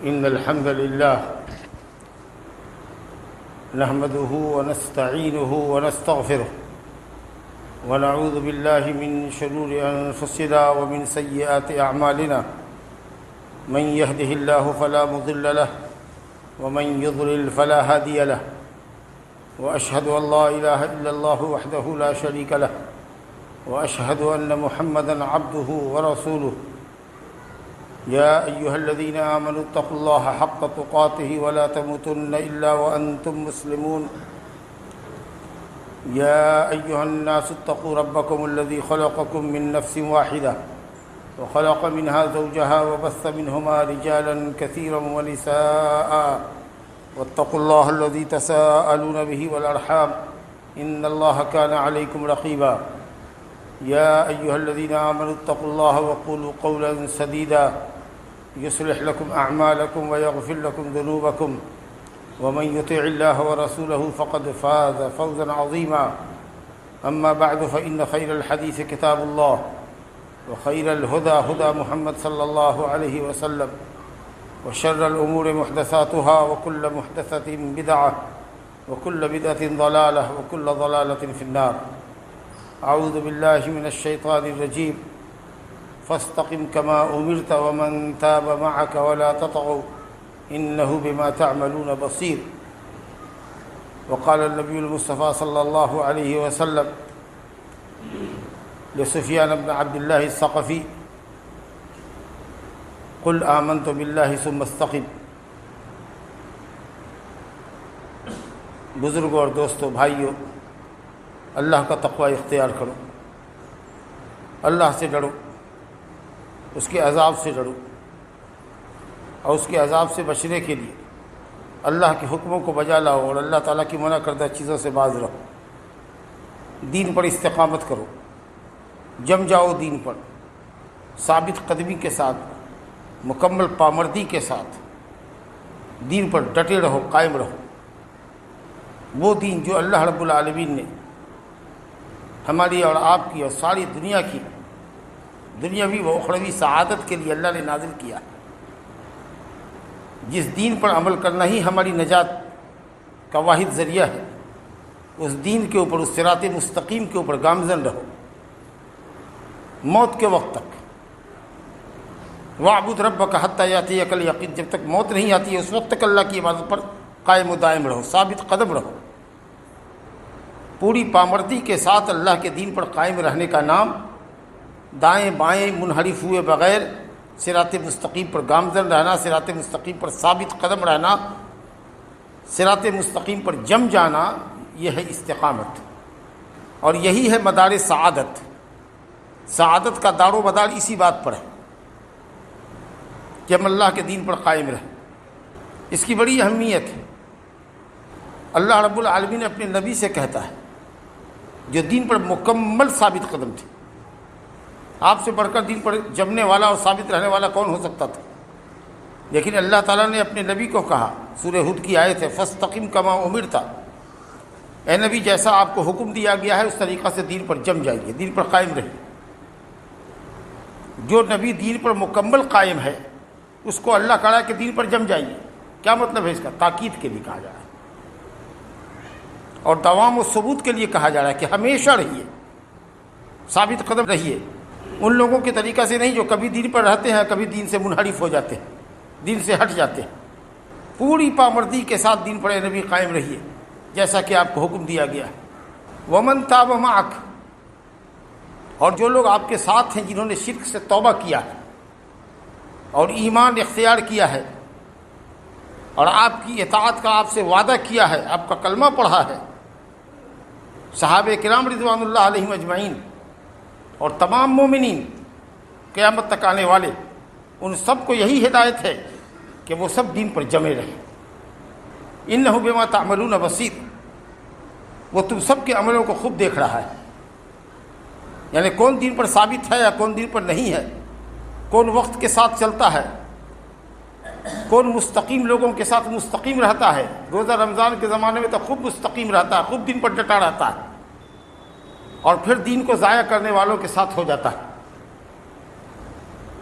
إن الحمد لله نحمده ونستعينه ونستغفره ونعوذ بالله من شرور أنفسنا ومن سيئات أعمالنا من يهده الله فلا مضل له ومن يضلل فلا هادي له وأشهد أن لا إله إلا الله وحده لا شريك له وأشهد أن محمدًا عبده ورسوله يا أيها الذين آمنوا اتقوا الله حق تقاته ولا تموتن إلا وأنتم مسلمون يا أيها الناس اتقوا ربكم الذي خلقكم من نفس واحدة وخلق منها زوجها وبث منهما رجالا كثيرا ونساء واتقوا الله الذي تساءلون به والأرحام إن الله كان عليكم رقيبا يا أيها الذين آمنوا اتقوا الله وقولوا قولا سديدا يصلح لكم أعمالكم ويغفر لكم ذنوبكم ومن يطع الله ورسوله فقد فاز فوزا عظيما أما بعد فإن خير الحديث كتاب الله وخير الهدى هدى محمد صلى الله عليه وسلم وشر الأمور محدثاتها وكل محدثة بدعة وكل بدعة ضلالة وكل ضلالة في النار أعوذ بالله من الشيطان الرجيم فاستقم كما أمرت ومن تاب معك ولا تطغوا إنه بما تعملون بصير وقال النبي المصطفى صلى الله عليه وسلم لسفيان بن عبد الله الثقفي قل آمنت بالله ثم استقم. بزرگوں اور دوستوں بھائیوں، اللہ کا تقوی اختیار کرو، اللہ سے ڈرو، اس کے عذاب سے ڈرو، اور اس کے عذاب سے بچنے کے لیے اللہ کے حکموں کو بجا لاؤ اور اللہ تعالیٰ کی منع کردہ چیزوں سے باز رہو. دین پر استقامت کرو، جم جاؤ دین پر، ثابت قدمی کے ساتھ، مکمل پامردی کے ساتھ دین پر ڈٹے رہو، قائم رہو. وہ دین جو اللہ رب العالمین نے ہماری اور آپ کی اور ساری دنیا کی دنیاوی و اخروی سعادت کے لیے اللہ نے نازل کیا. جس دین پر عمل کرنا ہی ہماری نجات کا واحد ذریعہ ہے، اس دین کے اوپر، اس صراط مستقیم کے اوپر گامزن رہو موت کے وقت تک. وَاعْبُدْ رَبَّكَ حَتَّى يَأْتِيَكَ الْيَقِينُ. جب تک موت نہیں آتی ہے اس وقت تک اللہ کی عبادت پر قائم و دائم رہو، ثابت قدم رہو. پوری پامردی کے ساتھ اللہ کے دین پر قائم رہنے کا نام دائیں بائیں منحرف ہوئے بغیر صراط مستقیم پر گامزن رہنا، صراط مستقیم پر ثابت قدم رہنا، صراط مستقیم پر جم جانا، یہ ہے استقامت. اور یہی ہے مدار سعادت. سعادت کا دار و مدار اسی بات پر ہے کہ ہم اللہ کے دین پر قائم رہیں. اس کی بڑی اہمیت ہے. اللہ رب العالمین اپنے نبی سے کہتا ہے جو دین پر مکمل ثابت قدم تھے. آپ سے بڑھ کر دین پر جمنے والا اور ثابت رہنے والا کون ہو سکتا تھا؟ لیکن اللہ تعالیٰ نے اپنے نبی کو کہا، سورہ ہود کی آیت ہے، فاستقم کما امرت. اے نبی، جیسا آپ کو حکم دیا گیا ہے اس طریقہ سے دین پر جم جائیے، دین پر قائم رہیے. جو نبی دین پر مکمل قائم ہے اس کو اللہ کہا ہے کہ دین پر جم جائیے. کیا مطلب ہے اس کا؟ تاکید کے لیے کہا جا رہا ہے اور دوام و ثبوت کے لیے کہا جا رہا ہے کہ ہمیشہ رہیے، ثابت قدم رہیے. ان لوگوں کے طریقہ سے نہیں جو کبھی دین پر رہتے ہیں، کبھی دین سے منحرف ہو جاتے ہیں، دین سے ہٹ جاتے ہیں. پوری پامردی کے ساتھ دین پر اے نبی قائم رہیے جیسا کہ آپ کو حکم دیا گیا ہے. وَمَن تَابَ مَعَكَ. اور جو لوگ آپ کے ساتھ ہیں جنہوں نے شرک سے توبہ کیا ہے اور ایمان اختیار کیا ہے اور آپ کی اطاعت کا آپ سے وعدہ کیا ہے، آپ کا کلمہ پڑھا ہے، صحابہ کرام رضوان اللہ علیہم اجمعین اور تمام مومنین قیامت تک آنے والے، ان سب کو یہی ہدایت ہے کہ وہ سب دین پر جمے رہیں. انہ بما تعملون بصیر. وہ تم سب کے عملوں کو خوب دیکھ رہا ہے. یعنی کون دین پر ثابت ہے یا کون دین پر نہیں ہے، کون وقت کے ساتھ چلتا ہے، کون مستقیم لوگوں کے ساتھ مستقیم رہتا ہے. روزہ رمضان کے زمانے میں تو خوب مستقیم رہتا ہے، خوب دین پر ڈٹا رہتا ہے، اور پھر دین کو ضائع کرنے والوں کے ساتھ ہو جاتا ہے.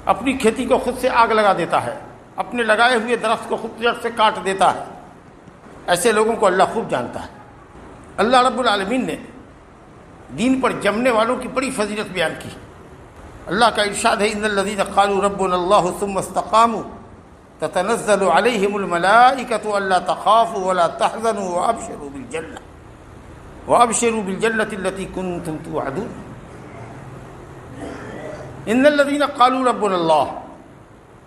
اپنی کھیتی کو خود سے آگ لگا دیتا ہے، اپنے لگائے ہوئے درخت کو خود جڑ سے کاٹ دیتا ہے، ایسے لوگوں کو اللہ خوب جانتا ہے۔ اللہ رب العالمین نے دین پر جمنے والوں کی بڑی فضیلت بیان کی۔ اللہ کا ارشاد ہے ان الذین قالوا ربنا اللہ ثم استقاموا تتنزل علیہم الملائکۃ الا تخافوا ولا تحزنوا وابشروا بالجنۃ التي کنتم توعدون۔ ان الذین قالوا ربنا اللہ،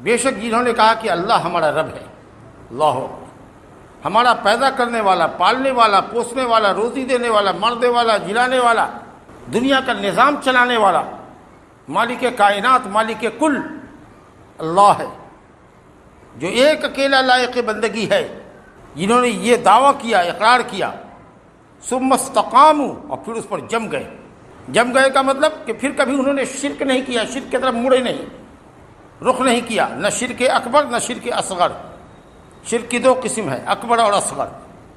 بے شک جنہوں نے کہا کہ اللہ ہمارا رب ہے، اللہ ہمارا پیدا کرنے والا، پالنے والا، پوسنے والا، روزی دینے والا، مرنے والا، جلانے والا، دنیا کا نظام چلانے والا، مالک کائنات، مالک کل اللہ ہے، جو ایک اکیلا لائق بندگی ہے۔ جنہوں نے یہ دعویٰ کیا، اقرار کیا، ثم استقاموا، اور پھر اس پر جم گئے۔ جم گئے کا مطلب کہ پھر کبھی انہوں نے شرک نہیں کیا، شرک کی طرف مڑے نہیں، رخ نہیں کیا، نہ شرک اکبر نہ شرک اصغر۔ شرک کی دو قسم ہے، اکبر اور اصغر۔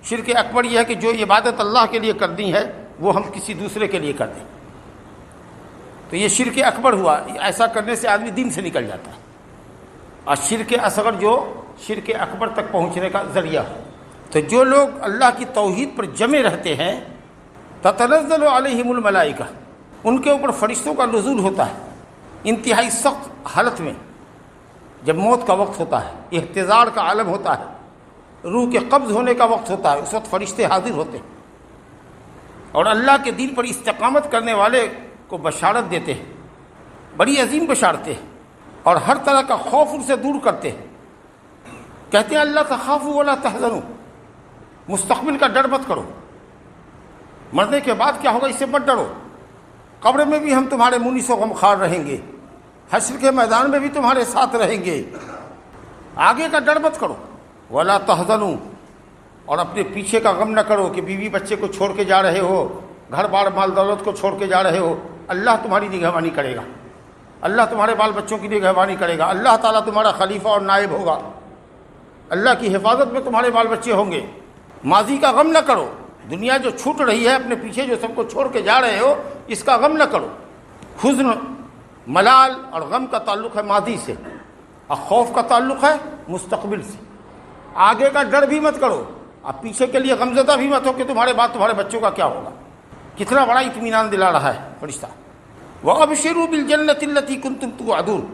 شرک اکبر یہ ہے کہ جو عبادت اللہ کے لیے کرنی ہے وہ ہم کسی دوسرے کے لیے کر دیں، تو یہ شرک اکبر ہوا، ایسا کرنے سے آدمی دین سے نکل جاتا ہے۔ اور شرک اصغر جو شرک اکبر تک پہنچنے کا ذریعہ ہو۔ تو جو لوگ اللہ کی توحید پر جمے رہتے ہیں، تتنزل علیہم الملائکہ، ان کے اوپر فرشتوں کا نزول ہوتا ہے انتہائی سخت حالت میں، جب موت کا وقت ہوتا ہے، احتضار کا عالم ہوتا ہے، روح کے قبض ہونے کا وقت ہوتا ہے، اس وقت فرشتے حاضر ہوتے ہیں اور اللہ کے دین پر استقامت کرنے والے کو بشارت دیتے ہیں، بڑی عظیم بشارتیں ہیں، اور ہر طرح کا خوف ان سے دور کرتے ہیں۔ کہتے ہیں اللہ تخافوا ولا تحزنوا، مستقبل کا ڈر مت کرو، مرنے کے بعد کیا ہوگا اس سے مت ڈرو، قبر میں بھی ہم تمہارے مونس و غمخوار رہیں گے، حشر کے میدان میں بھی تمہارے ساتھ رہیں گے، آگے کا ڈر مت کرو، ولا تحزنوا، اور اپنے پیچھے کا غم نہ کرو کہ بیوی بچے کو چھوڑ کے جا رہے ہو، گھر بار مال دولت کو چھوڑ کے جا رہے ہو، اللہ تمہاری نگہبانی کرے گا، اللہ تمہارے بال بچوں کی نگہبانی کرے گا، اللہ تعالیٰ تمہارا خلیفہ اور نائب ہوگا، اللہ کی حفاظت میں تمہارے بال بچے ہوں گے۔ ماضی کا غم نہ کرو، دنیا جو چھوٹ رہی ہے، اپنے پیچھے جو سب کو چھوڑ کے جا رہے ہو، اس کا غم نہ کرو۔ حزن، ملال اور غم کا تعلق ہے ماضی سے، اور خوف کا تعلق ہے مستقبل سے۔ آگے کا ڈر بھی مت کرو، اب پیچھے کے لیے غمزدہ بھی مت ہو کہ تمہارے بعد تمہارے بچوں کا کیا ہوگا۔ کتنا بڑا اطمینان دلا رہا ہے فرشتہ۔ وَأَبْشِرُوا بِالْجَنَّةِ الَّتِي كُنتُمْ تُوعَدُونَ،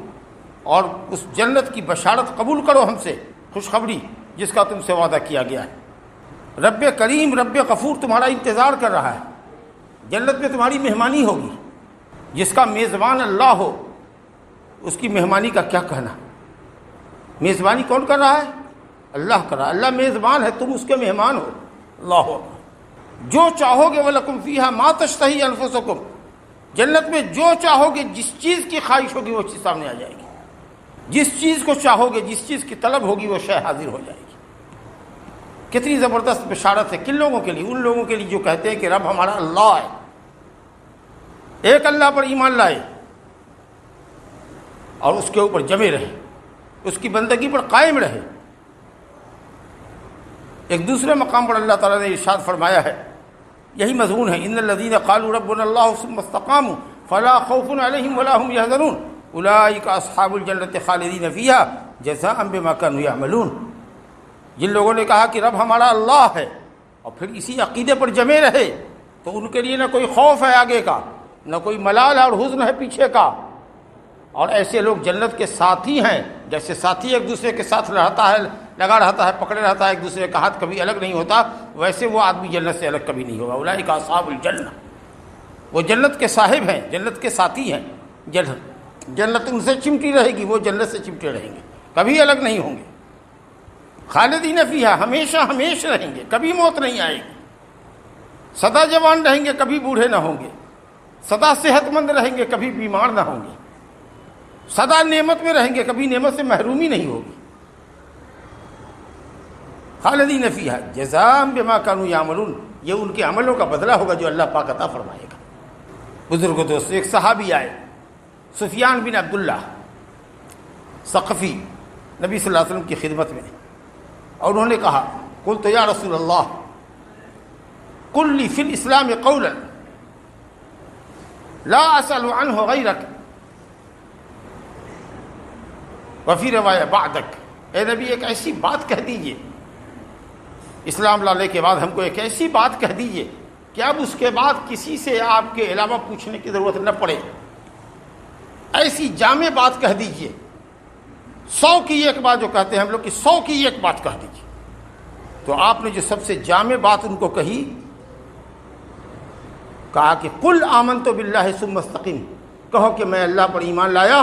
اور اس جنت کی بشارت قبول کرو ہم سے، خوشخبری جس کا تم سے وعدہ کیا گیا ہے۔ رب کریم، رب غفور تمہارا انتظار کر رہا ہے، جنت میں تمہاری مہمانی ہوگی۔ جس کا میزبان اللہ ہو اس کی مہمانی کا کیا کہنا۔ میزبانی کون کر رہا ہے؟ اللہ کر رہا ہے، اللہ میزبان ہے، تم اس کے مہمان ہو۔ اللہ اکبر۔ جو چاہو گے وَلَكُمْ فِيهَا مَا تَشْتَهِي أَنفُسُكُمْ، جنت میں جو چاہو گے، جس چیز کی خواہش ہوگی وہ چیز سامنے آ جائے گی، جس چیز کو چاہو گے، جس چیز کی طلب ہوگی وہ شے حاضر ہو جائے گی۔ کتنی زبردست بشارت ہے کن لوگوں کے لیے؟ ان لوگوں کے لیے جو کہتے ہیں کہ رب ہمارا اللہ ہے، ایک اللہ پر ایمان لائے اور اس کے اوپر جمے رہے، اس کی بندگی پر قائم رہے۔ ایک دوسرے مقام پر اللہ تعالیٰ نے ارشاد فرمایا ہے، یہی مضمون ہے، ان الذین قالوا ربنا اللہ ثم استقاموا فلا خوف علیہم ولا هم یحزنون اولئک اصحاب الجنۃ خالدین فیہا جزاء بما کانوا یعملون۔ جن لوگوں نے کہا کہ رب ہمارا اللہ ہے اور پھر اسی عقیدے پر جمے رہے، تو ان کے لیے نہ کوئی خوف ہے آگے کا، نہ کوئی ملال اور حزن ہے پیچھے کا، اور ایسے لوگ جنت کے ساتھی ہیں۔ جیسے ساتھی ایک دوسرے کے ساتھ رہتا ہے، لگا رہتا ہے، پکڑے رہتا ہے، ایک دوسرے کا ہاتھ کبھی الگ نہیں ہوتا، ویسے وہ آدمی جنت سے الگ کبھی نہیں ہوگا۔ اولئک اصحاب الجنہ، وہ جنت کے صاحب ہیں، جنت کے ساتھی ہیں۔ جنت ان سے چمٹی رہے گی، وہ جنت سے چمٹے رہیں گے، کبھی الگ نہیں ہوں گے۔ خالدین فیہا، ہمیشہ ہمیشہ رہیں گے، کبھی موت نہیں آئے گی، سدا جوان رہیں گے، کبھی بوڑھے نہ ہوں گے، سدا صحت مند رہیں گے، کبھی بیمار نہ ہوں گے، سدا نعمت میں رہیں گے، کبھی نعمت سے محرومی نہیں ہوگی۔ خالدین فیہا جزاء بما کانوا یعملون، یہ ان کے عملوں کا بدلہ ہوگا جو اللہ پاک عطا فرمائے گا۔ بزرگوں دوستو، ایک صحابی آئے، سفیان بن عبداللہ ثقفی، نبی صلی اللہ علیہ وسلم کی خدمت میں، اور انہوں نے کہا، قلت یا رسول اللہ قل لی فی الاسلام قولا لا اسأل عنہ غیرک وفی روایہ بعدک، اے نبی ایک ایسی بات کہہ دیجئے، اسلام لانے کے بعد ہم کو ایک ایسی بات کہہ دیجئے کہ اب اس کے بعد کسی سے آپ کے علاوہ پوچھنے کی ضرورت نہ پڑے، ایسی جامع بات کہہ دیجئے، 100 کی ایک بات جو کہتے ہیں ہم لوگ کہ 100 کی ایک بات کہہ دیجئے۔ تو آپ نے جو سب سے جامع بات ان کو کہی، کہا کہ قل آمنت باللہ ثم استقم، کہو کہ میں اللہ پر ایمان لایا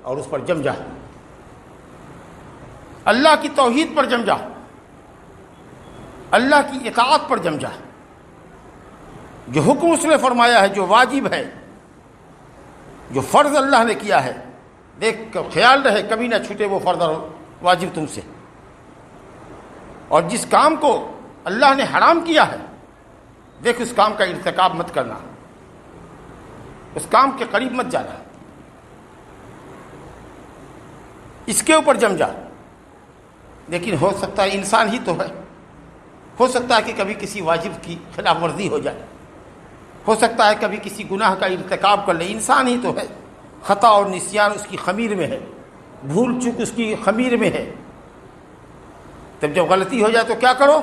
اور اس پر جم جا، اللہ کی توحید پر جم جا، اللہ کی اطاعت پر جم جا، جو حکم اس نے فرمایا ہے، جو واجب ہے، جو فرض اللہ نے کیا ہے، دیکھ کر خیال رہے کبھی نہ چھوٹے وہ فرض اور واجب تم سے، اور جس کام کو اللہ نے حرام کیا ہے دیکھ اس کام کا ارتکاب مت کرنا، اس کام کے قریب مت جانا، اس کے اوپر جم جا۔ لیکن ہو سکتا ہے انسان ہی تو ہے، ہو سکتا ہے کہ کبھی کسی واجب کی خلاف ورزی ہو جائے، ہو سکتا ہے کبھی کسی گناہ کا ارتکاب کر لے، انسان ہی تو ہے، خطا اور نسیان اس کی خمیر میں ہے، بھول چوک اس کی خمیر میں ہے۔ تب جب غلطی ہو جائے تو کیا کرو؟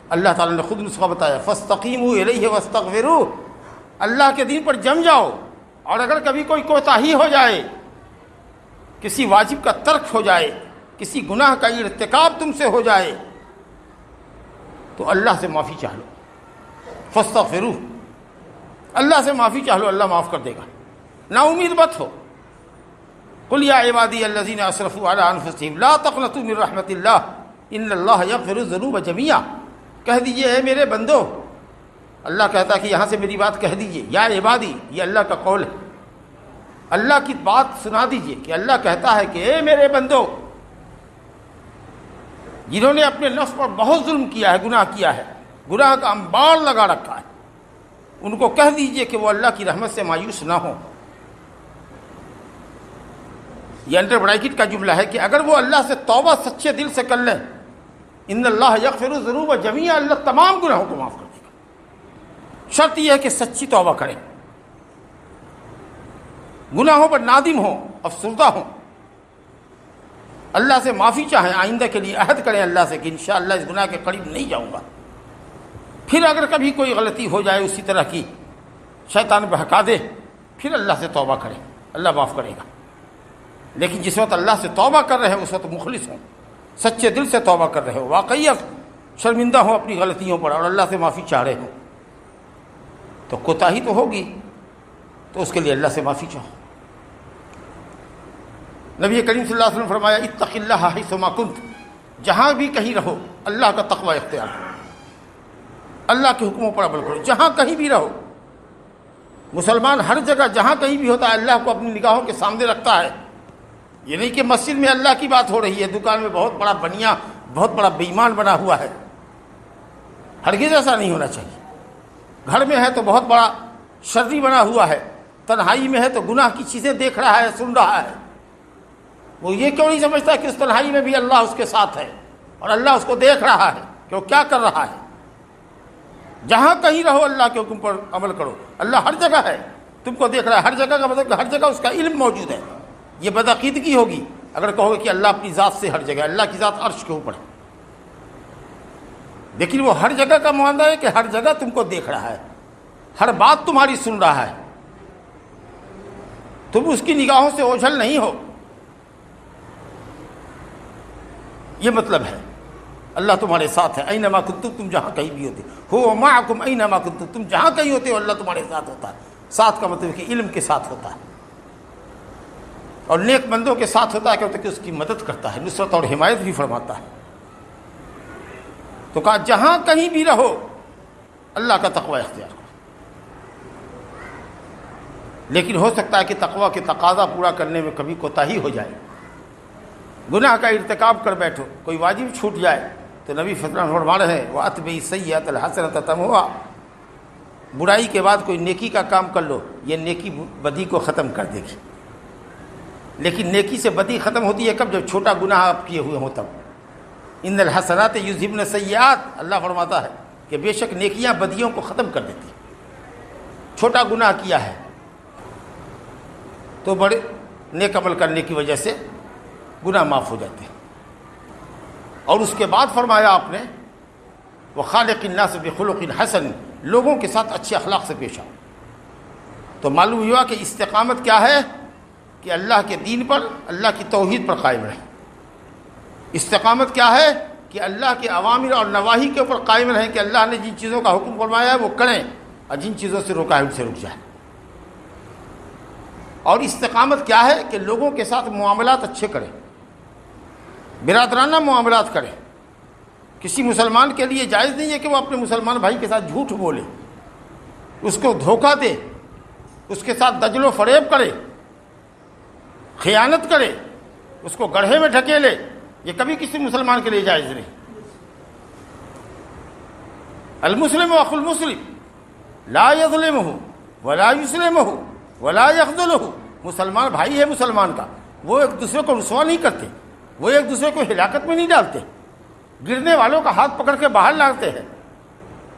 اللہ تعالیٰ نے خود نسخہ بتایا، فاستقیموا الیہ واستغفروہ، اللہ کے دین پر جم جاؤ، اور اگر کبھی کوئی کوتاہی ہو جائے، کسی واجب کا ترک ہو جائے، کسی گناہ کا ارتکاب تم سے ہو جائے تو اللہ سے معافی چاہ لو، فاستغفروہ، اللہ سے معافی چاہ لو، اللہ معاف کر دے گا، نا امید مت ہو۔ قل یا عبادی الذین اسرفوا علی انفسہم لا تقنطوا من رحمت اللہ ان اللہ یغفر الذنوب جميعا، کہہ دیجئے اے میرے بندو، اللہ کہتا ہے کہ یہاں سے میری بات کہہ دیجئے، یا عبادی، یہ اللہ کا قول ہے، اللہ کی بات سنا دیجئے کہ اللہ کہتا ہے کہ اے میرے بندو جنہوں نے اپنے نفس پر بہت ظلم کیا ہے، گناہ کیا ہے، گناہ کا انبار لگا رکھا ہے، ان کو کہہ دیجئے کہ وہ اللہ کی رحمت سے مایوس نہ ہوں۔ یہ انڈر بریکٹ کا جملہ ہے کہ اگر وہ اللہ سے توبہ سچے دل سے کر لیں، ان اللہ یغفر الذنوب جميعا، اللہ تمام گناہوں کو معاف کر دے گا، شرط یہ ہے کہ سچی توبہ کریں، گناہوں پر نادم ہوں، افسردہ ہوں، اللہ سے معافی چاہیں، آئندہ کے لیے عہد کریں اللہ سے کہ انشاءاللہ اس گناہ کے قریب نہیں جاؤں گا۔ پھر اگر کبھی کوئی غلطی ہو جائے اسی طرح کی، شیطان بہکا دے، پھر اللہ سے توبہ کریں، اللہ معاف کرے گا۔ لیکن جس وقت اللہ سے توبہ کر رہے ہیں اس وقت مخلص ہوں، سچے دل سے توبہ کر رہے ہو، واقعی شرمندہ ہوں اپنی غلطیوں پر اور اللہ سے معافی چاہ رہے ہوں، تو کوتاہی تو ہوگی، تو اس کے لیے اللہ سے معافی چاہو۔ نبی کریم صلی اللہ علیہ وسلم فرمایا اتق اللہ حیثما کنت، جہاں بھی کہیں رہو اللہ کا تقوی اختیار کرو، اللہ کے حکموں پر عمل کرو، جہاں کہیں بھی رہو۔ مسلمان ہر جگہ جہاں کہیں بھی ہوتا ہے اللہ کو اپنی نگاہوں کے سامنے رکھتا ہے، یہ نہیں کہ مسجد میں اللہ کی بات ہو رہی ہے، دکان میں بہت بڑا بنیا، بہت بڑا بے ایمان بنا ہوا ہے، ہرگز ایسا نہیں ہونا چاہیے۔ گھر میں ہے تو بہت بڑا شرری بنا ہوا ہے، تنہائی میں ہے تو گناہ کی چیزیں دیکھ رہا ہے، سن رہا ہے، وہ یہ کیوں نہیں سمجھتا کہ اس تنہائی میں بھی اللہ اس کے ساتھ ہے اور اللہ اس کو دیکھ رہا ہے کہ وہ کیا کر رہا ہے۔ جہاں کہیں رہو اللہ کے حکم پر عمل کرو، اللہ ہر جگہ ہے، تم کو دیکھ رہا ہے، ہر جگہ کا مطلب ہر جگہ اس کا علم موجود ہے۔ یہ بدعقیدگی ہوگی اگر کہو گے کہ اللہ اپنی ذات سے ہر جگہ، اللہ کی ذات عرش کے اوپر ہے، لیکن وہ ہر جگہ کا معاملہ ہے کہ ہر جگہ تم کو دیکھ رہا ہے، ہر بات تمہاری سن رہا ہے، تم اس کی نگاہوں سے اوجھل نہیں ہو، یہ مطلب ہے اللہ تمہارے ساتھ ہے۔ اینما کنتم، تم جہاں کہیں بھی ہوتے ہو، معکم اینما کنتم، تم جہاں کہیں ہوتے ہو اللہ تمہارے ساتھ ہوتا ہے۔ ساتھ کا مطلب کہ علم کے ساتھ ہوتا ہے، اور نیک بندوں کے ساتھ ہوتا ہے کہ اس کی مدد کرتا ہے، نصرت اور حمایت بھی فرماتا ہے۔ تو کہا جہاں کہیں بھی رہو اللہ کا تقوی اختیار کرو، لیکن ہو سکتا ہے کہ تقوی کے تقاضا پورا کرنے میں کبھی کوتاہی ہو جائے، گناہ کا ارتکاب کر بیٹھو، کوئی واجب چھوٹ جائے، تو نبی فرما رہے ہیں وَأَتْبِعِ السَّيِّئَةَ الْحَسَنَةَ تَمْحُوهَا، برائی کے بعد کوئی نیکی کا کام کر لو، یہ نیکی بدی کو ختم کر دے گی۔ لیکن نیکی سے بدی ختم ہوتی ہے کب؟ جب چھوٹا گناہ آپ کیے ہوئے ہوں تب۔ ان الحسنات یذہبن السیئات، اللہ فرماتا ہے کہ بے شک نیکیاں بدیوں کو ختم کر دیتی ہیں۔ چھوٹا گناہ کیا ہے تو بڑے نیک عمل کرنے کی وجہ سے گناہ معاف ہو جاتے ہیں۔ اور اس کے بعد فرمایا آپ نے وَخَالِقِ النَّاسَ بِخُلُقٍ حَسَنٍ، لوگوں کے ساتھ اچھے اخلاق سے پیش آؤ۔ تو معلوم ہوا کہ استقامت کیا ہے کہ اللہ کے دین پر، اللہ کی توحید پر قائم رہیں۔ استقامت کیا ہے کہ اللہ کے اوامر اور نواہی کے اوپر قائم رہیں، کہ اللہ نے جن چیزوں کا حکم فرمایا ہے وہ کریں، اور جن چیزوں سے روکا ہے ان سے رک جائیں۔ اور استقامت کیا ہے کہ لوگوں کے ساتھ معاملات اچھے کریں، برادرانہ معاملات کریں۔ کسی مسلمان کے لیے جائز نہیں ہے کہ وہ اپنے مسلمان بھائی کے ساتھ جھوٹ بولے، اس کو دھوکہ دے، اس کے ساتھ دجل و فریب کرے، خیانت کرے، اس کو گڑھے میں ڈھکیلے، یہ کبھی کسی مسلمان کے لیے جائز نہیں۔ المسلم اخو المسلم لا یظلمہ ولا یسلمہ ولا یخذلہ، مسلمان بھائی ہے مسلمان کا، وہ ایک دوسرے کو رسوا نہیں کرتے، وہ ایک دوسرے کو ہلاکت میں نہیں ڈالتے، گرنے والوں کا ہاتھ پکڑ کے باہر لاتے ہیں۔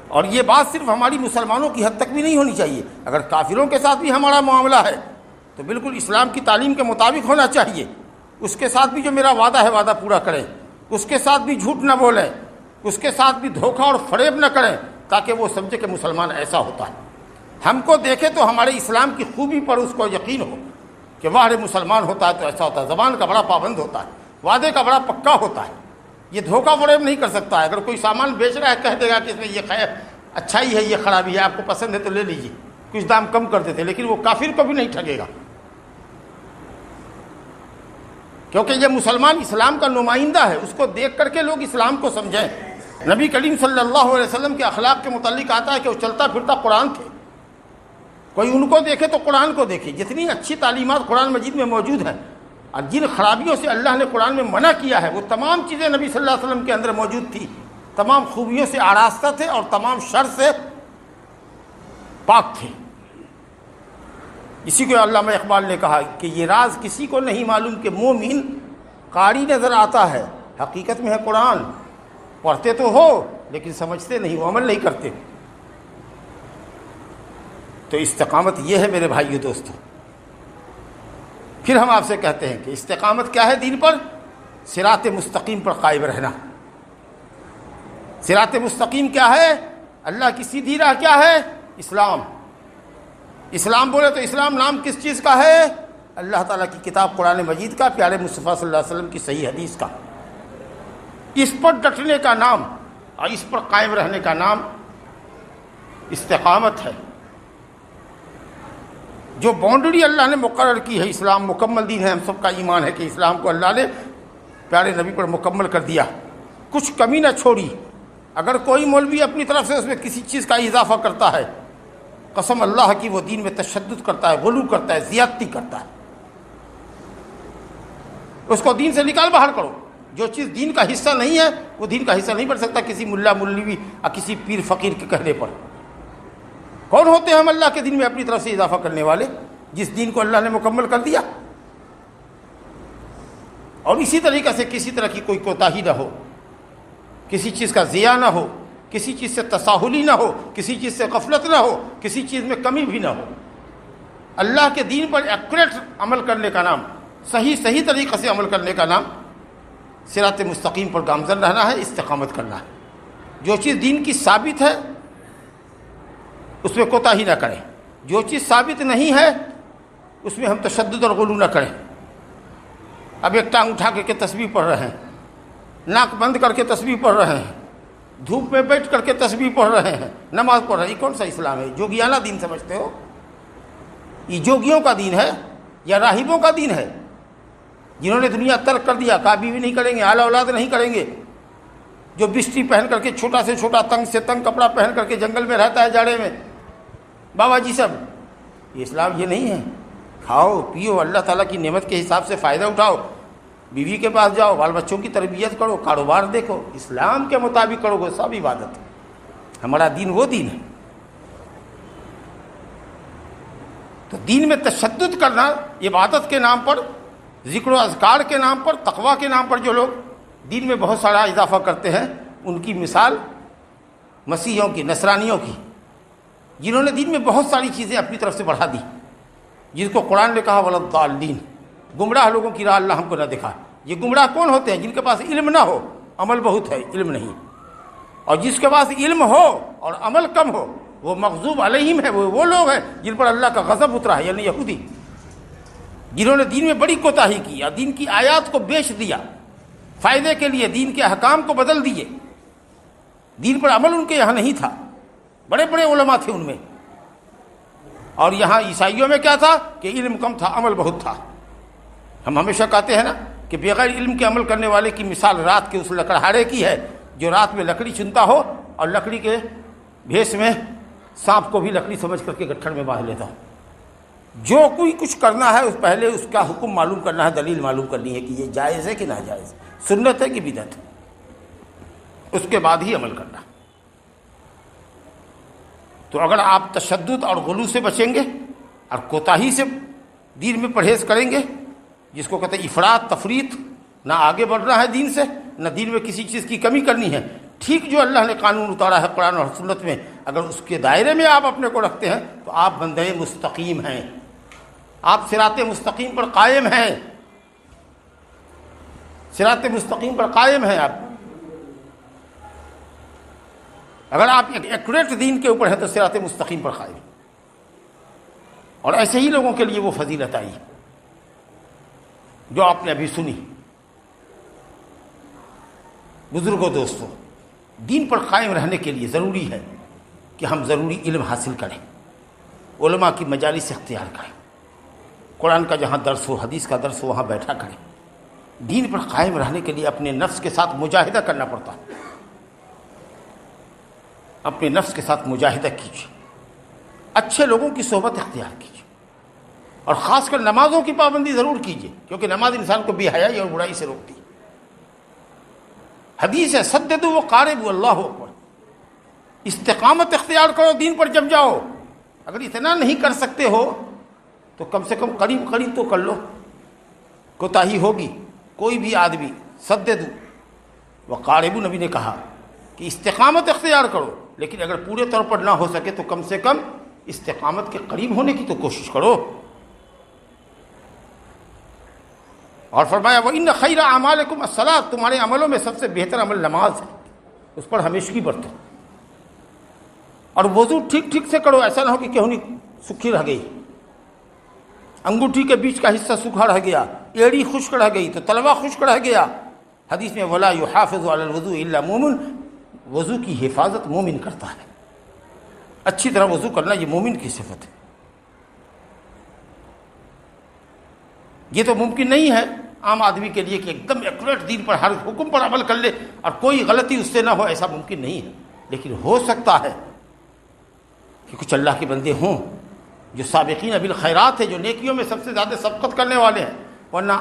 اور یہ بات صرف ہماری مسلمانوں کی حد تک بھی نہیں ہونی چاہیے، اگر کافروں کے ساتھ بھی ہمارا معاملہ ہے تو بالکل اسلام کی تعلیم کے مطابق ہونا چاہیے۔ اس کے ساتھ بھی جو میرا وعدہ ہے وعدہ پورا کریں، اس کے ساتھ بھی جھوٹ نہ بولیں، اس کے ساتھ بھی دھوکہ اور فریب نہ کریں، تاکہ وہ سمجھے کہ مسلمان ایسا ہوتا ہے۔ ہم کو دیکھے تو ہمارے اسلام کی خوبی پر اس کو یقین ہو کہ واہ رے مسلمان ہوتا ہے تو ایسا ہوتا ہے، زبان کا بڑا پابند ہوتا ہے، وعدے کا بڑا پکا ہوتا ہے، یہ دھوکہ فریب نہیں کر سکتا ہے۔ اگر کوئی سامان بیچ رہا ہے کہہ دے گا کہ اس میں یہ خیر اچھائی ہے، یہ خرابی ہے، آپ کو پسند ہے تو لے لیجیے، کچھ دام کم کر دیتے، لیکن وہ کافر کو بھی نہیں ٹھگے گا، کیونکہ یہ مسلمان اسلام کا نمائندہ ہے، اس کو دیکھ کر کے لوگ اسلام کو سمجھیں۔ نبی کریم صلی اللہ علیہ وسلم کے اخلاق کے متعلق آتا ہے کہ وہ چلتا پھرتا قرآن تھے، کوئی ان کو دیکھے تو قرآن کو دیکھے۔ جتنی اچھی تعلیمات قرآن مجید میں موجود ہیں اور جن خرابیوں سے اللہ نے قرآن میں منع کیا ہے، وہ تمام چیزیں نبی صلی اللہ علیہ وسلم کے اندر موجود تھی، تمام خوبیوں سے آراستہ تھے اور تمام شر سے پاک تھے۔ اسی کو علامہ اقبال نے کہا کہ یہ راز کسی کو نہیں معلوم کہ مومن قاری نظر آتا ہے، حقیقت میں ہے قرآن، پڑھتے تو ہو لیکن سمجھتے نہیں ہو، عمل نہیں کرتے۔ تو استقامت یہ ہے میرے بھائیو دوستو۔ پھر ہم آپ سے کہتے ہیں کہ استقامت کیا ہے دین پر؟ صراط مستقیم پر قائم رہنا۔ صراط مستقیم کیا ہے؟ اللہ کی سیدھی راہ کیا ہے؟ اسلام۔ اسلام بولے تو اسلام نام کس چیز کا ہے؟ اللہ تعالیٰ کی کتاب قرآن مجید کا، پیارے مصطفیٰ صلی اللہ علیہ وسلم کی صحیح حدیث کا۔ اس پر ڈٹنے کا نام اور اس پر قائم رہنے کا نام استقامت ہے۔ جو باؤنڈری اللہ نے مقرر کی ہے، اسلام مکمل دین ہے، ہم سب کا ایمان ہے کہ اسلام کو اللہ نے پیارے نبی پر مکمل کر دیا، کچھ کمی نہ چھوڑی۔ اگر کوئی مولوی اپنی طرف سے اس میں کسی چیز کا اضافہ کرتا ہے، قسم اللہ کی وہ دین میں تشدد کرتا ہے، غلو کرتا ہے، زیادتی کرتا ہے، اس کو دین سے نکال باہر کرو۔ جو چیز دین کا حصہ نہیں ہے وہ دین کا حصہ نہیں بن سکتا کسی ملا مولوی اور کسی پیر فقیر کے کہنے پر۔ کون ہوتے ہیں ہم اللہ کے دین میں اپنی طرف سے اضافہ کرنے والے، جس دین کو اللہ نے مکمل کر دیا؟ اور اسی طریقے سے کسی طرح کی کوئی کوتاہی نہ ہو، کسی چیز کا ضیاع نہ ہو، کسی چیز سے تساہلی نہ ہو، کسی چیز سے غفلت نہ ہو، کسی چیز میں کمی بھی نہ ہو۔ اللہ کے دین پر ایکوریٹ عمل کرنے کا نام، صحیح طریقے سے عمل کرنے کا نام صراط مستقیم پر گامزن رہنا ہے، استقامت کرنا ہے۔ جو چیز دین کی ثابت ہے اس میں کوتاہی نہ کریں، جو چیز ثابت نہیں ہے اس میں ہم تشدد اور غلو نہ کریں۔ اب ایک ٹانگ اٹھا کے تسبیح پڑھ رہے ہیں، ناک بند کر کے تسبیح پڑھ رہے ہیں، دھوپ میں بیٹھ کر کے تسبیح پڑھ رہے ہیں، نماز پڑھ رہے ہیں، یہ کون سا اسلام ہے؟ جوگیانہ دین سمجھتے ہو؟ یہ جوگیوں کا دین ہے یا راہبوں کا دین ہے، جنہوں نے دنیا ترک کر دیا، کہا بیوی نہیں کریں گے، اعلی اولاد نہیں کریں گے، جو بسٹی پہن کر کے چھوٹا سے چھوٹا تنگ سے تنگ کپڑا پہن کر کے جنگل میں رہتا ہے جاڑے میں، بابا جی سب، یہ اسلام یہ نہیں ہے۔ کھاؤ پیو، اللہ تعالیٰ کی نعمت کے حساب سے فائدہ اٹھاؤ، بیوی کے پاس جاؤ، بال بچوں کی تربیت کرو، کاروبار دیکھو، اسلام کے مطابق کرو گے، سب عبادت ہے۔ ہمارا دین وہ دین ہے۔ تو دین میں تشدد کرنا، عبادت کے نام پر، ذکر و اذکار کے نام پر، تقویٰ کے نام پر جو لوگ دین میں بہت سارا اضافہ کرتے ہیں، ان کی مثال مسیحیوں کی، نصرانیوں کی، جنہوں نے دین میں بہت ساری چیزیں اپنی طرف سے بڑھا دی، جس کو قرآن نے کہا وَلَا الضَّالِّينَ، گمراہ لوگوں کی راہ اللہ ہم کو نہ دکھا۔ یہ گمراہ کون ہوتے ہیں؟ جن کے پاس علم نہ ہو، عمل بہت ہے، علم نہیں، اور جس کے پاس علم ہو اور عمل کم ہو وہ مغضوب علیہم ہے، وہ لوگ ہیں جن پر اللہ کا غضب اترا ہے، یعنی یہودی، جنہوں نے دین میں بڑی کوتاہی کی اور دین کی آیات کو بیچ دیا فائدے کے لیے، دین کے احکام کو بدل دیے، دین پر عمل ان کے یہاں نہیں تھا، بڑے بڑے علماء تھے ان میں، اور یہاں عیسائیوں میں کیا تھا کہ علم کم تھا، عمل بہت تھا۔ ہم ہمیشہ کہتے ہیں نا کہ بغیر علم کے عمل کرنے والے کی مثال رات کے اس لکڑہارے کی ہے جو رات میں لکڑی چنتا ہو اور لکڑی کے بھیس میں سانپ کو بھی لکڑی سمجھ کر کے گٹھڑ میں باندھ لیتا ہو۔ جو کوئی کچھ کرنا ہے اس پہلے اس کا حکم معلوم کرنا ہے، دلیل معلوم کرنی ہے کہ یہ جائز ہے کہ ناجائز، سنت ہے کہ بدعت ہے، اس کے بعد ہی عمل کرنا۔ تو اگر آپ تشدد اور غلو سے بچیں گے اور کوتاہی سے دین میں پرہیز کریں گے، جس کو کہتے ہیں افراط تفریط، نہ آگے بڑھنا ہے دین سے، نہ دین میں کسی چیز کی کمی کرنی ہے، ٹھیک جو اللہ نے قانون اتارا ہے قرآن اور سنت میں اگر اس کے دائرے میں آپ اپنے کو رکھتے ہیں تو آپ بندے مستقیم ہیں، آپ صراط مستقیم پر قائم ہیں، صراط مستقیم پر قائم ہیں۔ آپ اگر آپ ایکوریٹ دین کے اوپر ہیں تو صراط مستقیم پر قائم، اور ایسے ہی لوگوں کے لیے وہ فضیلت آئی جو آپ نے ابھی سنی۔ بزرگوں، دوستوں، دین پر قائم رہنے کے لیے ضروری ہے کہ ہم ضروری علم حاصل کریں، علماء کی مجالس اختیار کریں، قرآن کا جہاں درس ہو، حدیث کا درس ہو وہاں بیٹھا کریں۔ دین پر قائم رہنے کے لیے اپنے نفس کے ساتھ مجاہدہ کرنا پڑتا ہے، اپنے نفس کے ساتھ مجاہدہ کیجیے، اچھے لوگوں کی صحبت اختیار کیجیے، اور خاص کر نمازوں کی پابندی ضرور کیجیے، کیونکہ نماز انسان کو بے حیائی اور برائی سے روکتی ہے۔ حدیث ہے سددوا وقاربوا، اللہ اکبر، استقامت اختیار کرو، دین پر جم جاؤ۔ اگر اتنا نہیں کر سکتے ہو تو کم سے کم قریب قریب تو کر لو، کوتاہی ہوگی کوئی بھی آدمی۔ سددوا وقاربوا، نبی نے کہا کہ استقامت اختیار کرو، لیکن اگر پورے طور پر نہ ہو سکے تو کم سے کم استقامت کے قریب ہونے کی تو کوشش کرو۔ اور فرمایا وَإِنَّ خَيْرَ أَعْمَالِكُمْ الصَّلَاةُ، تمہارے عملوں میں سب سے بہتر عمل نماز ہے، اس پر ہمیشگی برتو، اور وضو ٹھیک ٹھیک سے کرو، ایسا نہ ہو کہ کہونی سکھی رہ گئی، انگوٹھی کے بیچ کا حصہ سوکھا رہ گیا، ایڑی خشک رہ گئی تو تلوا خشک رہ گیا۔ حدیث میں وَلَا يُحَافِظُ عَلَى الْوُضُوءِ إِلَّا مُؤْمِنٌ، وضو کی حفاظت مومن کرتا ہے، اچھی طرح وضو کرنا یہ مومن کی صفت ہے۔ یہ تو ممکن نہیں ہے عام آدمی کے لیے کہ ایک دم ایکوریٹ دین پر ہر حکم پر عمل کر لے اور کوئی غلطی اس سے نہ ہو، ایسا ممکن نہیں ہے، لیکن ہو سکتا ہے کہ کچھ اللہ کے بندے ہوں جو سابقین بالخیرات ہیں، جو نیکیوں میں سب سے زیادہ سبقت کرنے والے ہیں، ورنہ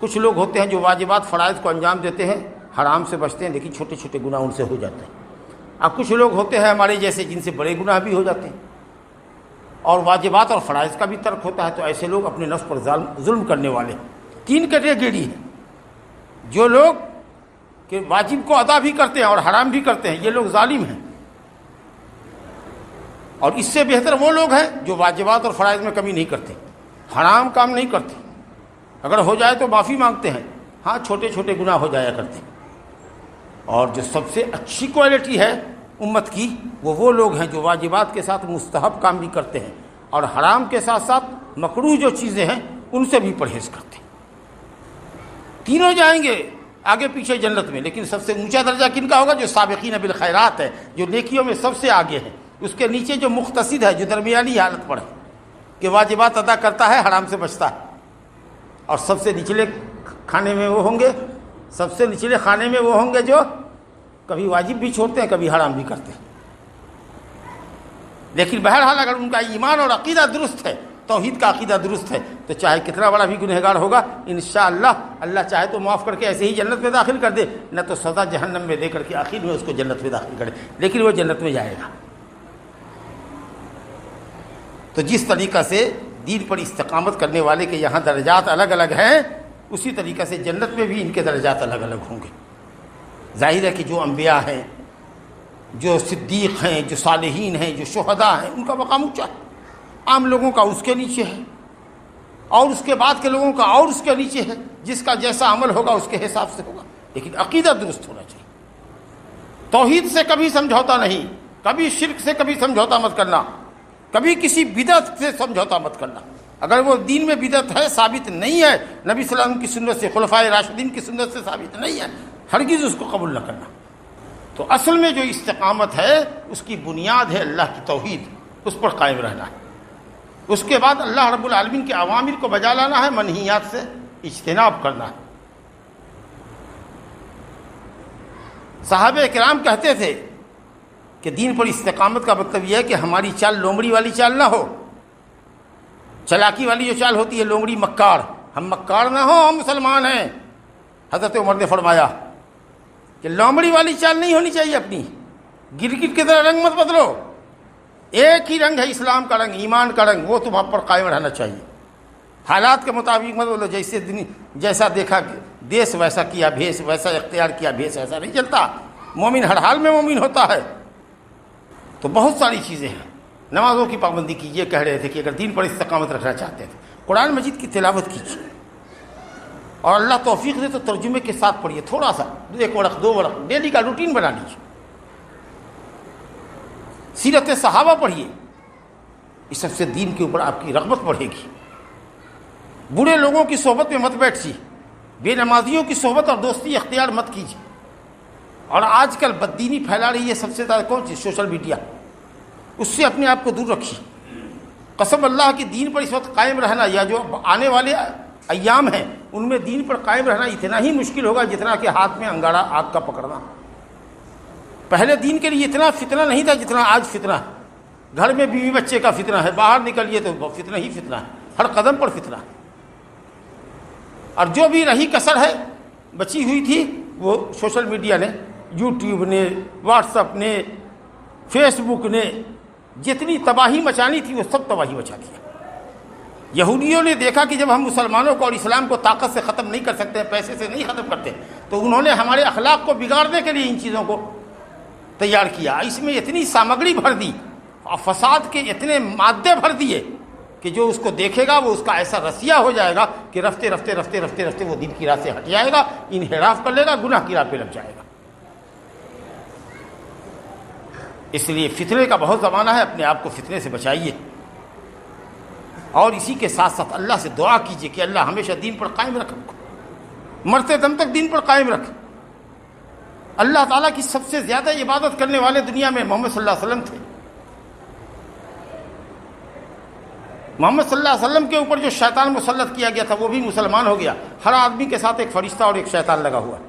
کچھ لوگ ہوتے ہیں جو واجبات فرائض کو انجام دیتے ہیں، حرام سے بچتے ہیں، لیکن چھوٹے چھوٹے گناہ ان سے ہو جاتے ہیں۔ اب کچھ لوگ ہوتے ہیں ہمارے جیسے جن سے بڑے گناہ بھی ہو جاتے ہیں اور واجبات اور فرائض کا بھی ترک ہوتا ہے، تو ایسے لوگ اپنے نفس پر ظلم کرنے والے۔ تین کیٹیگری ہیں، جو لوگ کہ واجب کو ادا بھی کرتے ہیں اور حرام بھی کرتے ہیں، یہ لوگ ظالم ہیں، اور اس سے بہتر وہ لوگ ہیں جو واجبات اور فرائض میں کمی نہیں کرتے، حرام کام نہیں کرتے، اگر ہو جائے تو معافی مانگتے ہیں، ہاں چھوٹے چھوٹے گناہ ہو جایا کرتے ہیں۔ اور جو سب سے اچھی کوالٹی ہے امت کی، وہ لوگ ہیں جو واجبات کے ساتھ مستحب کام بھی کرتے ہیں اور حرام کے ساتھ ساتھ مکروہ جو چیزیں ہیں ان سے بھی پرہیز کرتے ہیں۔ تینوں جائیں گے آگے پیچھے جنت میں، لیکن سب سے اونچا درجہ کن کا ہوگا؟ جو سابقین بالخیرات ہے، جو نیکیوں میں سب سے آگے ہے۔ اس کے نیچے جو مقتصد ہے، جو درمیانی حالت پر ہے کہ واجبات ادا کرتا ہے، حرام سے بچتا ہے، اور سب سے نچلے کھانے میں وہ ہوں گے، سب سے نچلے خانے میں وہ ہوں گے جو کبھی واجب بھی چھوڑتے ہیں، کبھی حرام بھی کرتے ہیں۔ لیکن بہرحال اگر ان کا ایمان اور عقیدہ درست ہے، توحید کا عقیدہ درست ہے، تو چاہے کتنا بڑا بھی گنہگار ہوگا، انشاءاللہ اللہ چاہے تو معاف کر کے ایسے ہی جنت میں داخل کر دے، نہ تو سزا جہنم میں دے کر کے آخر میں اس کو جنت میں داخل کرے، لیکن وہ جنت میں جائے گا۔ تو جس طریقہ سے دین پر استقامت کرنے والے کے یہاں درجات الگ الگ ہیں، اسی طریقہ سے جنت میں بھی ان کے درجات الگ الگ ہوں گے۔ ظاہر ہے کہ جو انبیاء ہیں، جو صدیق ہیں، جو صالحین ہیں، جو شہداء ہیں، ان کا مقام اونچا ہے، عام لوگوں کا اس کے نیچے ہے، اور اس کے بعد کے لوگوں کا اور اس کے نیچے ہے، جس کا جیسا عمل ہوگا اس کے حساب سے ہوگا، لیکن عقیدہ درست ہونا چاہیے۔ توحید سے کبھی سمجھوتا نہیں، کبھی شرک سے کبھی سمجھوتا مت کرنا، کبھی کسی بدعت سے سمجھوتا مت کرنا۔ اگر وہ دین میں بدعت ہے، ثابت نہیں ہے، نبی صلی اللہ علیہ وسلم کی سنت سے، خلفائے راشدین کی سنت سے ثابت نہیں ہے، ہرگز اس کو قبول نہ کرنا۔ تو اصل میں جو استقامت ہے اس کی بنیاد ہے اللہ کی توحید، اس پر قائم رہنا ہے۔ اس کے بعد اللہ رب العالمین کے اوامر کو بجا لانا ہے، منہیات سے اجتناب کرنا ہے۔ صحابہ کرام کہتے تھے کہ دین پر استقامت کا مطلب یہ ہے کہ ہماری چال لومڑی والی چال نہ ہو، چلاکی والی جو چال ہوتی ہے لومڑی مکار، ہم مکار نہ ہوں، ہم مسلمان ہیں۔ حضرت عمر نے فرمایا کہ لومڑی والی چال نہیں ہونی چاہیے اپنی، گرگٹ کی طرح رنگ مت بدلو، ایک ہی رنگ ہے اسلام کا رنگ، ایمان کا رنگ، وہ تمہارے پر قائم رہنا چاہیے۔ حالات کے مطابق مت بولو، جیسا دیکھا دیس ویسا کیا بھیس، ویسا اختیار کیا بھیس، ایسا نہیں چلتا۔ مومن ہر حال میں مومن ہوتا ہے۔ تو بہت ساری چیزیں ہیں۔ نمازوں کی پابندی کیجیے، کہہ رہے تھے کہ اگر دین پر استقامت رکھنا چاہتے تھے قرآن مجید کی تلاوت کیجیے، اور اللہ توفیق دے تو ترجمے کے ساتھ پڑھیے، تھوڑا سا 1 ورق 2 ورق ڈیلی کا روٹین بنا لیجیے۔ سیرت صحابہ پڑھیے، اس سب سے دین کے اوپر آپ کی رغبت بڑھے گی۔ برے لوگوں کی صحبت میں مت بیٹھیے، بے نمازیوں کی صحبت اور دوستی اختیار مت کیجیے۔ اور آج کل بددینی پھیلا رہی ہے سب سے زیادہ کون چیز؟ سوشل میڈیا، اس سے اپنے آپ کو دور رکھیے۔ قسم اللہ کی دین پر اس وقت قائم رہنا، یا جو آنے والے ایام ہیں ان میں دین پر قائم رہنا اتنا ہی مشکل ہوگا جتنا کہ ہاتھ میں انگارہ آگ کا پکڑنا۔ پہلے دین کے لیے اتنا فتنہ نہیں تھا جتنا آج فتنہ ہے۔ گھر میں بیوی بچے کا فتنہ ہے، باہر نکلیے تو فتنہ ہی فتنہ ہے، ہر قدم پر فتنہ ہے۔ اور جو بھی رہی کسر ہے بچی ہوئی تھی وہ سوشل میڈیا نے، یوٹیوب نے، واٹس ایپ نے، فیس بک نے جتنی تباہی مچانی تھی وہ سب تباہی مچا دیا۔ یہودیوں نے دیکھا کہ جب ہم مسلمانوں کو اور اسلام کو طاقت سے ختم نہیں کر سکتے، پیسے سے نہیں ختم کرتے، تو انہوں نے ہمارے اخلاق کو بگاڑنے کے لیے ان چیزوں کو تیار کیا۔ اس میں اتنی سامگری بھر دی اور فساد کے اتنے مادے بھر دیے کہ جو اس کو دیکھے گا وہ اس کا ایسا رسیہ ہو جائے گا کہ رفتے رفتے رفتے رفتے رفتے وہ دین کی راہ سے ہٹ جائے گا، انحراف کر لے گا، گناہ کی راہ پہ لگ جائے گا۔ اس لیے فتنے کا بہت زمانہ ہے، اپنے آپ کو فتنے سے بچائیے، اور اسی کے ساتھ ساتھ اللہ سے دعا کیجیے کہ اللہ ہمیشہ دین پر قائم رکھ، مرتے دم تک دین پر قائم رکھ۔ اللہ تعالیٰ کی سب سے زیادہ عبادت کرنے والے دنیا میں محمد صلی اللہ علیہ وسلم تھے۔ محمد صلی اللہ علیہ وسلم کے اوپر جو شیطان مسلط کیا گیا تھا وہ بھی مسلمان ہو گیا۔ ہر آدمی کے ساتھ ایک فرشتہ اور ایک شیطان لگا ہوا ہے۔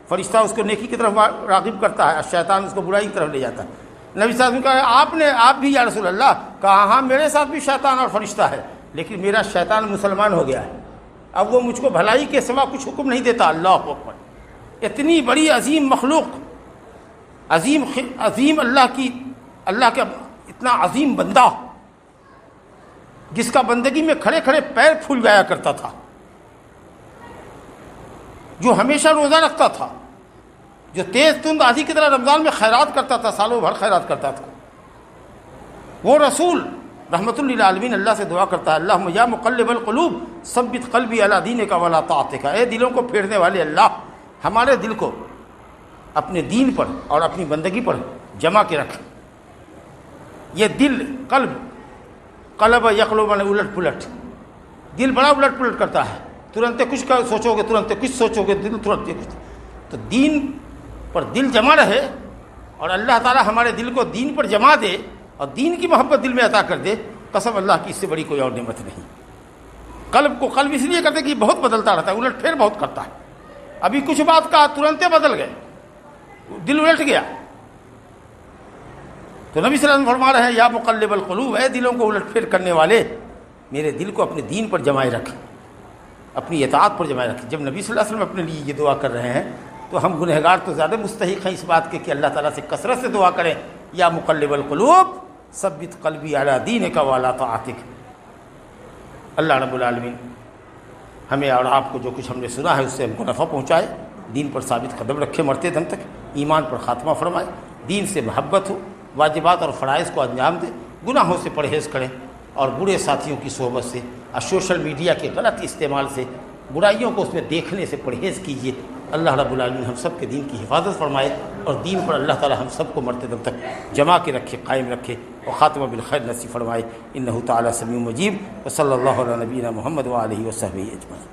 فرشتہ اس کو نیکی کی طرف راغب کرتا ہے اور شیطان اس کو برائی کی طرف لے جاتا ہے۔ نبی صلی اللہ علیہ وسلم کہا آپ بھی یا رسول اللہ؟ کہا ہاں میرے ساتھ بھی شیطان اور فرشتہ ہے، لیکن میرا شیطان مسلمان ہو گیا ہے، اب وہ مجھ کو بھلائی کے سوا کچھ حکم نہیں دیتا۔ اللہ اکبر! اتنی بڑی عظیم مخلوق، عظیم اللہ کا اتنا عظیم بندہ، جس کا بندگی میں کھڑے کھڑے پیر پھول جایا کرتا تھا، جو ہمیشہ روزہ رکھتا تھا، جو تیز تند آندھی کی طرح رمضان میں خیرات کرتا تھا، سالوں بھر خیرات کرتا تھا، وہ رسول رحمت للعالمین اللہ سے دعا کرتا ہے، اللہم یا مقلب القلوب ثبت قلبی علی دینک ولا طاعتک۔ اے دلوں کو پھیرنے والے اللہ، ہمارے دل کو اپنے دین پر اور اپنی بندگی پر جمع کے رکھ۔ یہ دل، قلب یقلب نے الٹ پلٹ، دل بڑا الٹ پلٹ کرتا ہے، ترنت کچھ سوچو گے، ترنت کچھ سوچو گے، دل ترنت کچھ۔ تو دین پر دل جمع رہے اور اللہ تعالی ہمارے دل کو دین پر جمع دے اور دین کی محبت دل میں عطا کر دے، قسم اللہ کی اس سے بڑی کوئی اور نعمت نہیں۔ قلب کو قلب اس لیے کہتے ہیں کہ بہت بدلتا رہتا ہے، الٹ پھیر بہت کرتا ہے۔ ابھی کچھ بات کہا، ترنت بدل گئے، دل الٹ گیا۔ تو نبی صلی اللہ علیہ وسلم فرما رہے ہیں یا مقلب القلوب، اے دلوں کو الٹ پھیر کرنے والے، میرے دل کو اپنے دین پر جمائے رکھ، اپنی اطاعت پر جمائے رکھ۔ جب نبی صلی اللہ علیہ وسلم اپنے لیے یہ دعا کر رہے ہیں تو ہم گنہگار تو زیادہ مستحق ہیں اس بات کے کہ اللہ تعالیٰ سے کثرت سے دعا کریں، یا مقلب القلوب ثبت قلبی علی دینک وعلی طاعتک۔ اللہ رب العالمین ہمیں اور آپ کو جو کچھ ہم نے سنا ہے اس سے ہم کو نفع پہنچائے، دین پر ثابت قدم رکھے مرتے دم تک، ایمان پر خاتمہ فرمائے، دین سے محبت ہو، واجبات اور فرائض کو انجام دے، گناہوں سے پرہیز کریں اور برے ساتھیوں کی صحبت سے اور سوشل میڈیا کے غلط استعمال سے، برائیوں کو اس میں دیکھنے سے پرہیز کیجیے۔ اللہ رب العالمین ہم سب کے دین کی حفاظت فرمائے، اور دین پر اللہ تعالی ہم سب کو مرتے دم تک جمع کے رکھے، قائم رکھے، اور خاتمہ بالخیر نصیب فرمائے۔ انہ تعالی سمیع مجیب، وصلی اللہ علی نبینا محمد وآلہ وصحبہ اجمعین۔